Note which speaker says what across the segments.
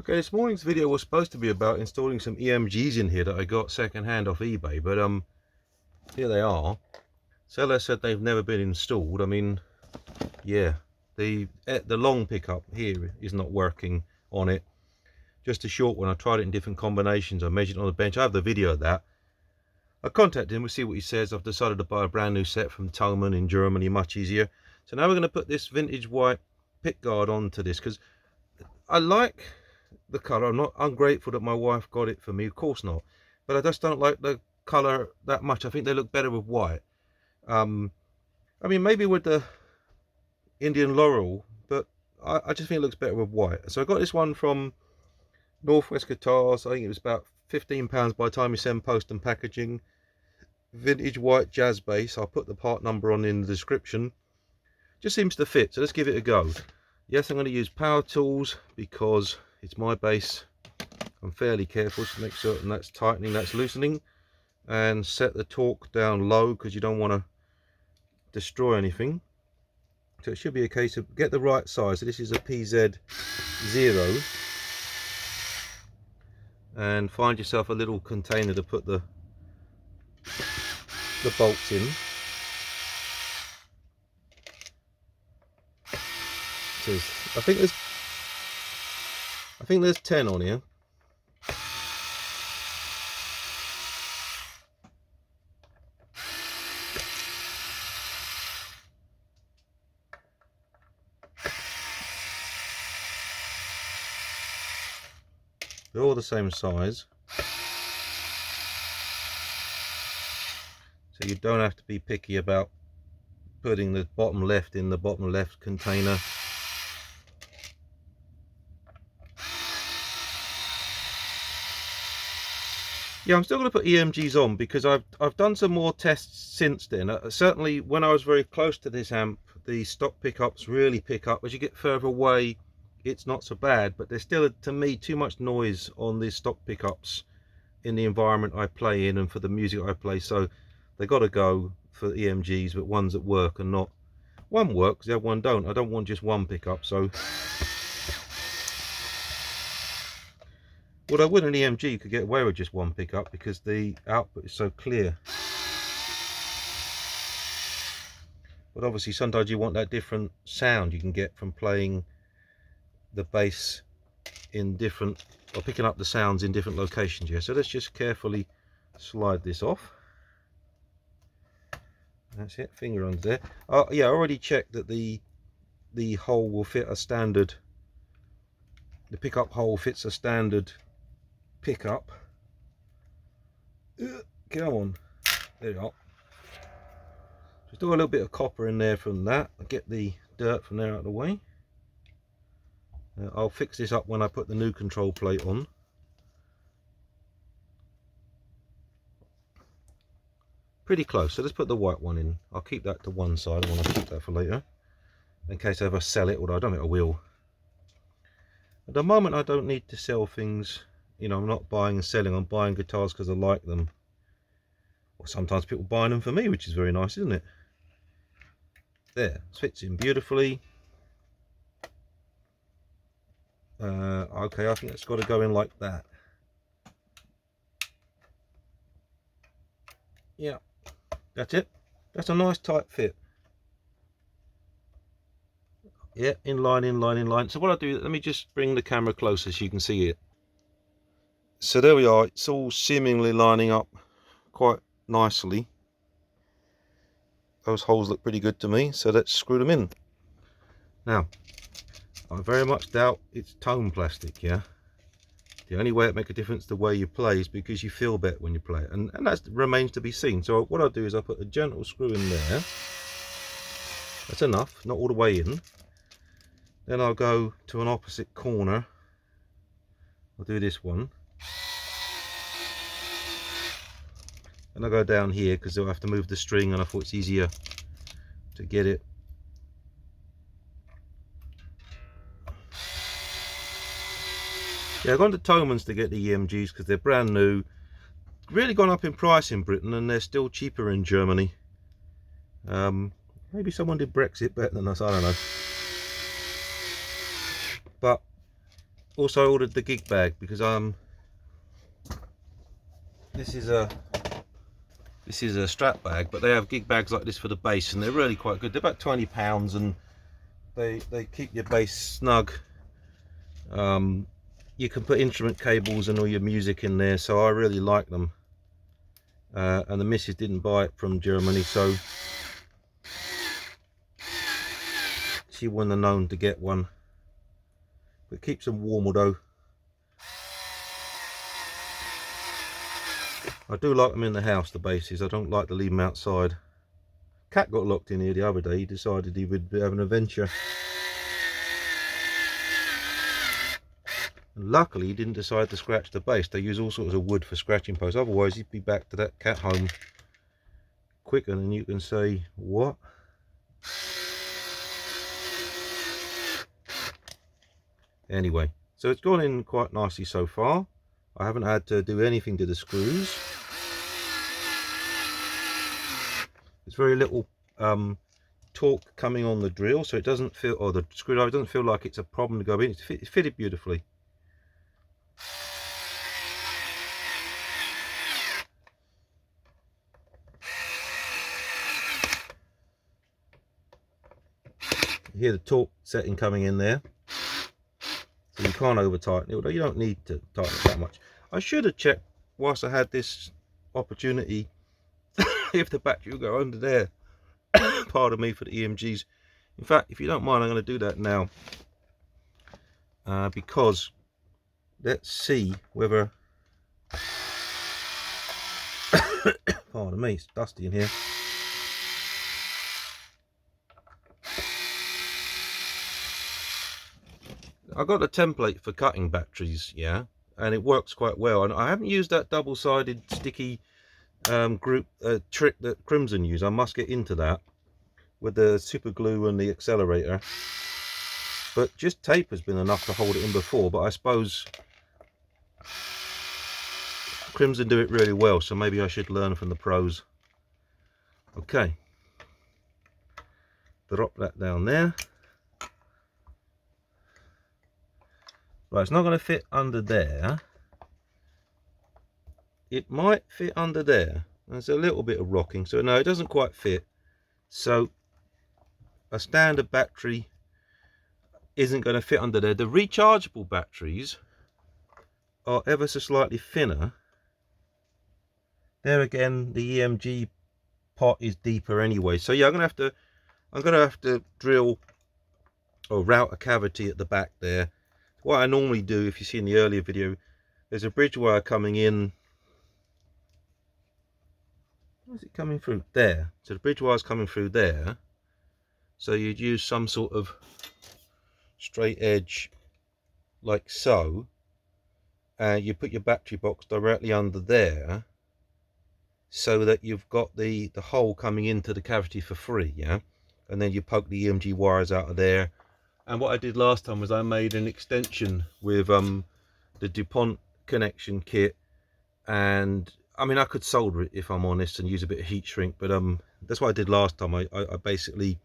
Speaker 1: Okay, this morning's video was supposed to be about installing some EMGs in here that I got second hand off eBay, but here they are. Seller said they've never been installed. I mean, yeah, the long pickup here is not working on it. Just a short one. I tried it in different combinations. I measured it on the bench. I have the video of that. I contacted him. We'll see what he says. I've decided to buy a brand new set from Thomann in Germany, much easier. So now we're going to put this vintage white pickguard onto this because I like the color. I'm not ungrateful that my wife got it for me, of course not, but I just don't like the color that much. I think they look better with white. I mean, maybe with the Indian Laurel, but I just think it looks better with white. So I got this one from Northwest Guitars. I think it was about £15 by the time you send post and packaging. Vintage white jazz bass. I'll put the part number on in the description. Just seems to fit, so let's give it a go. Yes, I'm going to use power tools because it's my bass. I'm fairly careful to make certain that's tightening, that's loosening, and set the torque down low because you don't want to destroy anything. So it should be a case of get the right size. So this is a PZ0, and find yourself a little container to put the bolts in. I think there's 10 on here. They're all the same size, so you don't have to be picky about putting the bottom left in the bottom left container. Yeah, I'm still going to put EMGs on because I've done some more tests since then. Certainly when I was very close to this amp, the stock pickups really pick up. As you get further away, it's not so bad, but there's still, to me, too much noise on these stock pickups in the environment I play in and for the music I play. So they got to go for EMGs, but ones that work and not one works, the other one don't. I don't want just one pickup. So what I would, an EMG could get away with just one pickup because the output is so clear. But obviously sometimes you want that different sound you can get from playing the bass in different, or picking up the sounds in different locations. Yeah, so let's just carefully slide this off. That's it, finger under there. Yeah, I already checked that the hole will fit a standard, the pickup hole fits a standard pickup. Come on, there you are. Just do a little bit of copper in there from that. I'll get the dirt from there out of the way. I'll fix this up when I put the new control plate on. Pretty close, so let's put the white one in. I'll keep that to one side. I want to keep that for later in case I ever sell it, although I don't think I will. At the moment I don't need to sell things, you know. I'm not buying and selling. I'm buying guitars because I like them, or sometimes people buying them for me, which is very nice, isn't it? There, fits in beautifully. Okay, I think it's got to go in like that. Yeah, that's it. That's a nice tight fit. Yeah, in line, in line, in line. So what I'll do, let me just bring the camera closer so you can see it. So there we are. It's all seemingly lining up quite nicely. Those holes look pretty good to me, so let's screw them in. Now, I very much doubt it's tone plastic, yeah? The only way it makes a difference the way you play is because you feel better when you play it, and that remains to be seen. So what I'll do is I'll put a gentle screw in there. That's enough, not all the way in. Then I'll go to an opposite corner. I'll do this one. And I'll go down here because I'll have to move the string, and I thought it's easier to get it. Yeah, I've gone to Thomanns to get the EMGs because they're brand new. Really gone up in price in Britain, and they're still cheaper in Germany. Maybe someone did Brexit better than us, I don't know. But also ordered the gig bag because this is a strap bag, but they have gig bags like this for the bass, and they're really quite good. They're about £20, and they keep your bass snug. You can put instrument cables and all your music in there, so I really like them. And the missus didn't buy it from Germany, so she wouldn't have known to get one. But it keeps them warm, although I do like them in the house, the basses. I don't like to leave them outside. Cat got locked in here the other day. He decided he would have an adventure. And luckily, he didn't decide to scratch the bass. They use all sorts of wood for scratching posts. Otherwise, he'd be back to that cat home quicker than you can say, what? Anyway, so it's gone in quite nicely so far. I haven't had to do anything to the screws. There's very little torque coming on the drill, so it doesn't feel, or the screwdriver doesn't feel like it's a problem to go in. It's fitted beautifully. You hear the torque setting coming in there, so you can't over tighten it, although you don't need to tighten it that much. I should have checked whilst I had this opportunity if the battery will go under there. Pardon me for the EMGs. In fact, if you don't mind, I'm going to do that now, because let's see whether pardon me, it's dusty in here. I got a template for cutting batteries, yeah, and it works quite well. And I haven't used that double-sided sticky trick that Crimson use. I must get into that with the super glue and the accelerator. But just tape has been enough to hold it in before. But I suppose Crimson do it really well, so maybe I should learn from the pros. Okay, drop that down there. Right, it's not going to fit under there. It might fit under there. There's a little bit of rocking, so no, it doesn't quite fit. So a standard battery isn't going to fit under there. The rechargeable batteries are ever so slightly thinner. There again, the EMG pot is deeper anyway. So yeah, I'm gonna have to drill or route a cavity at the back there. What I normally do, if you see in the earlier video, there's a bridge wire coming in. Where's it coming through? There. So the bridge wire is coming through there. So you'd use some sort of straight edge like so, and you put your battery box directly under there, so that you've got the hole coming into the cavity for free, yeah. And then you poke the EMG wires out of there. And what I did last time was I made an extension with the DuPont connection kit, and I mean, I could solder it if I'm honest and use a bit of heat shrink, but that's what I did last time. I basically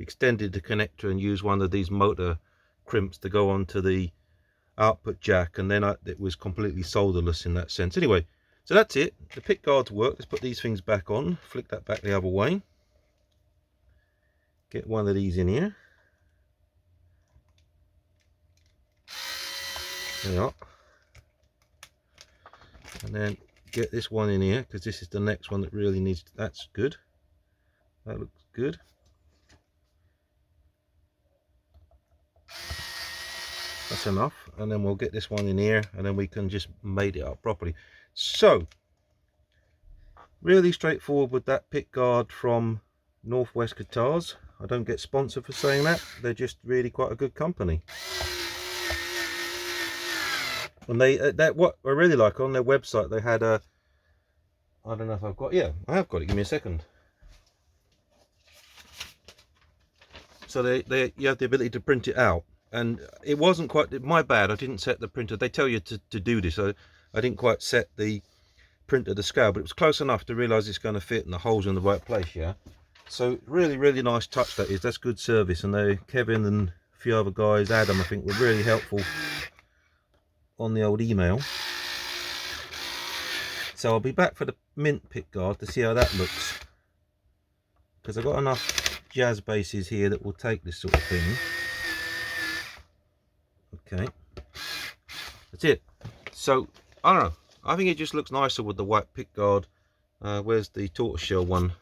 Speaker 1: extended the connector and used one of these motor crimps to go onto the output jack, and then it was completely solderless in that sense. Anyway, so that's it. The pick guards work. Let's put these things back on, flick that back the other way, get one of these in here. There you are. And then get this one in here, because this is the next one that really needs to, that's good, that looks good. That's enough. And then we'll get this one in here, and then we can just mate it up properly. So really straightforward with that pick guard from Northwest Guitars. I don't get sponsored for saying that, they're just really quite a good company. And they what I really like on their website, they had a, I don't know if I've got, yeah, I have got it, give me a second. So you have the ability to print it out, and it wasn't quite my bad. I didn't set the printer. They tell you to do this, so I didn't quite set the printer to scale, but it was close enough to realize it's going to fit and the holes are in the right place. Yeah, so really nice touch that is. That's good service, and Kevin and a few other guys, Adam I think, were really helpful on the old email. So I'll be back for the mint pick guard to see how that looks, because I've got enough jazz bases here that will take this sort of thing. Okay, that's it. So I don't know, I think it just looks nicer with the white pick guard. Where's the tortoiseshell one?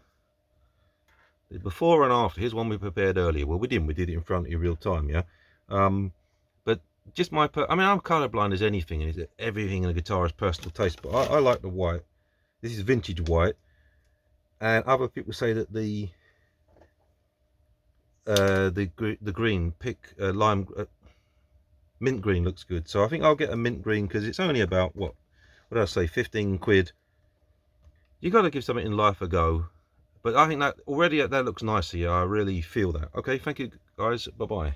Speaker 1: The before and after. Here's one we prepared earlier. Well, we did it in front of you real time, yeah. But just I mean, I'm colorblind as anything, and everything in a guitar is personal taste, but I like the white. This is vintage white, and other people say that the green lime mint green looks good. So I think I'll get a mint green, because it's only about what did I say, 15 quid. You got to give something in life a go. But I think that already that looks nicer. Yeah, I really feel that. Okay, thank you guys. Bye bye.